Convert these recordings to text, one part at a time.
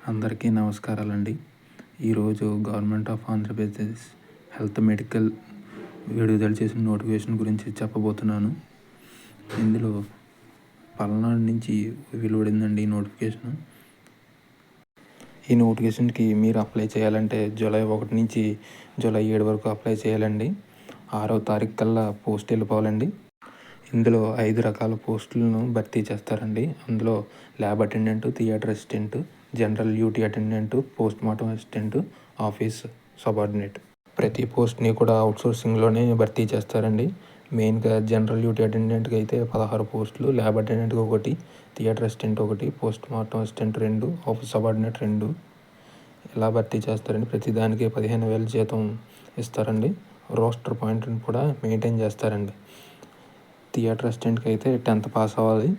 అందరికీ నమస్కారాలండి. ఈరోజు government of Andhra Pradesh health medical విడుదల చేసిన నోటిఫికేషన్ గురించి చెప్పబోతున్నాను. ఇందులో పల్నాడు నుంచి వెలువడిందండి ఈ నోటిఫికేషన్. ఈ నోటిఫికేషన్కి మీరు అప్లై చేయాలంటే జూలై 1 నుంచి జూలై 7 వరకు అప్లై చేయాలండి. 6వ తారీఖు కల్లా పోస్ట్ వెళ్ళిపోవాలండి. ఇందులో 5 రకాల పోస్టులను భర్తీ చేస్తారండి. అందులో lab attendant, theatre assistant, general duty attendant, post mortem assistant, office subordinate. ప్రతి పోస్ట్ని కూడా అవుట్సోర్సింగ్లోనే భర్తీ చేస్తారండి. మెయిన్గా జనరల్ డ్యూటీ అటెండెంట్కి అయితే 16 పోస్టులు, ల్యాబ్ అటెండెంట్కి 1, theatre assistant 1, post mortem assistant 2, office subordinate 2 ఇలా భర్తీ చేస్తారండి. ప్రతి దానికి 15,000 జీతం ఇస్తారండి. రోస్టర్ పాయింట్ని కూడా మెయింటైన్ చేస్తారండి. థియేటర్ అసిస్టెంట్కి అయితే 10th పాస్ అవ్వాలి.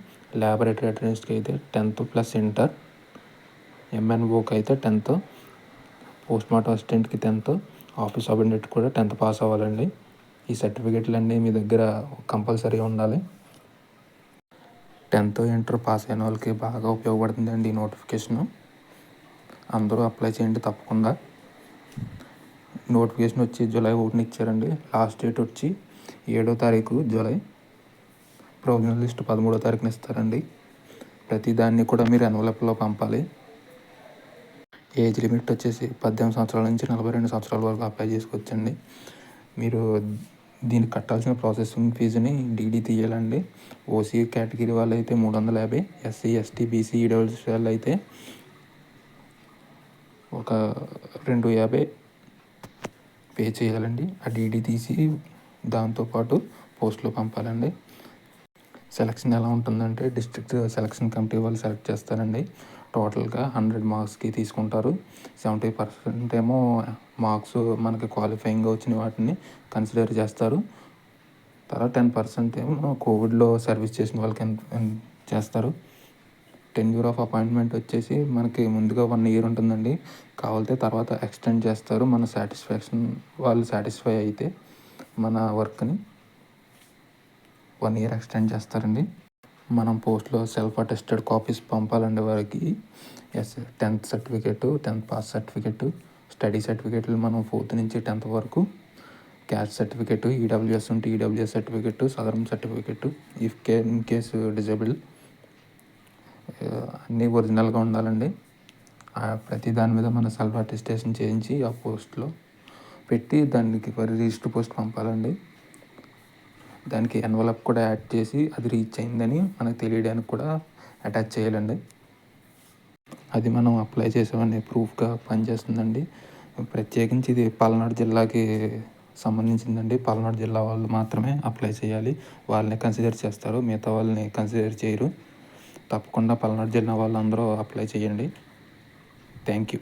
ల్యాబొరేటరీ అటెండెంట్స్కి అయితే 10th ప్లస్ ఇంటర్. ఎంఎన్ఓకి అయితే 10th. పోస్ట్ మార్టం అసిస్టెంట్కి 10th. ఆఫీస్ సబార్డినేట్ కూడా 10th పాస్ అవ్వాలండి. ఈ సర్టిఫికెట్లు అన్నీ మీ దగ్గర కంపల్సరీగా ఉండాలి. 10th ఇంటర్ పాస్ అయిన వాళ్ళకి బాగా ఉపయోగపడుతుందండి ఈ నోటిఫికేషను. అందరూ అప్లై చేయండి తప్పకుండా. నోటిఫికేషన్ వచ్చి జూలై 1 ఇచ్చారండి. లాస్ట్ డేట్ వచ్చి 7వ తారీఖు జూలై. ప్రొవిజనల్ లిస్ట్ 13వ తారీఖున ఇస్తారండి. ప్రతి దాన్ని కూడా మీరు ఎన్వలప్లో పంపాలి. ఏజ్ లిమిట్ వచ్చేసి 18 సంవత్సరాల నుంచి 42 సంవత్సరాల వరకు అప్లై చేసుకోవచ్చండి. మీరు దీనికి కట్టాల్సిన ప్రాసెసింగ్ ఫీజుని డీడీ తీయాలండి. ఓసీ కేటగిరీ వాళ్ళు అయితే 350, ఎస్సీ, ఎస్టీ, బీసీ, ఈడబ్ల్యూఎస్ వాళ్ళు అయితే ఒక 250 పే చేయాలండి. ఆ డీడీ తీసి దాంతోపాటు పోస్టులో పంపాలండి. సెలక్షన్ ఎలా ఉంటుందంటే డిస్ట్రిక్ట్ సెలక్షన్ కమిటీ వాళ్ళు సెలెక్ట్ చేస్తారండి. టోటల్గా 100 మార్క్స్కి తీసుకుంటారు. 70% ఏమో మార్క్స్ మనకి క్వాలిఫైయింగ్గా వచ్చిన వాటిని కన్సిడర్ చేస్తారు. తర్వాత 10% ఏమో కోవిడ్లో సర్వీస్ చేసిన వాళ్ళకి చేస్తారు. టెన్యూర్ ఆఫ్ అపాయింట్మెంట్ వచ్చేసి మనకి ముందుగా 1 year ఉంటుందండి. కావాలితే తర్వాత ఎక్స్టెండ్ చేస్తారు. మన వాళ్ళు సాటిస్ఫై అయితే మన వర్క్ని 1 year ఎక్స్టెండ్ చేస్తారండి. మనం పోస్ట్లో సెల్ఫ్ అటెస్టెడ్ కాపీస్ పంపాలండి వారికి. 10th certificate, 10th pass certificate, study సర్టిఫికేట్లు మనం 4th నుంచి 10th వరకు, క్యాస్ట్ సర్టిఫికేట్, ఈడబ్ల్యూఎస్ ఉంటే EWS certificate, southern certificate, in case disable అన్నీ ఒరిజినల్గా ఉండాలండి. ప్రతి దాని మీద మన సెల్ఫ్ అటెస్టేషన్ చేయించి ఆ పోస్ట్లో పెట్టి దానికి రిజిస్టర్ పోస్ట్ పంపాలండి. దానికి ఎన్వలప్ కూడా యాడ్ చేసి అది రీచ్ అయిందని మనకు తెలియడానికి కూడా అటాచ్ చేయాలండి. అది మనం అప్లై చేసామని ప్రూఫ్గా పనిచేస్తుందండి. ప్రత్యేకించి ఇది పల్నాడు జిల్లాకి సంబంధించిందండి. పల్నాడు జిల్లా వాళ్ళు మాత్రమే అప్లై చేయాలి. వాళ్ళని కన్సిడర్ చేస్తారు, మిగతా వాళ్ళని కన్సిడర్ చేయరు. తప్పకుండా పల్నాడు జిల్లా వాళ్ళందరూ అప్లై చేయండి. Thank you.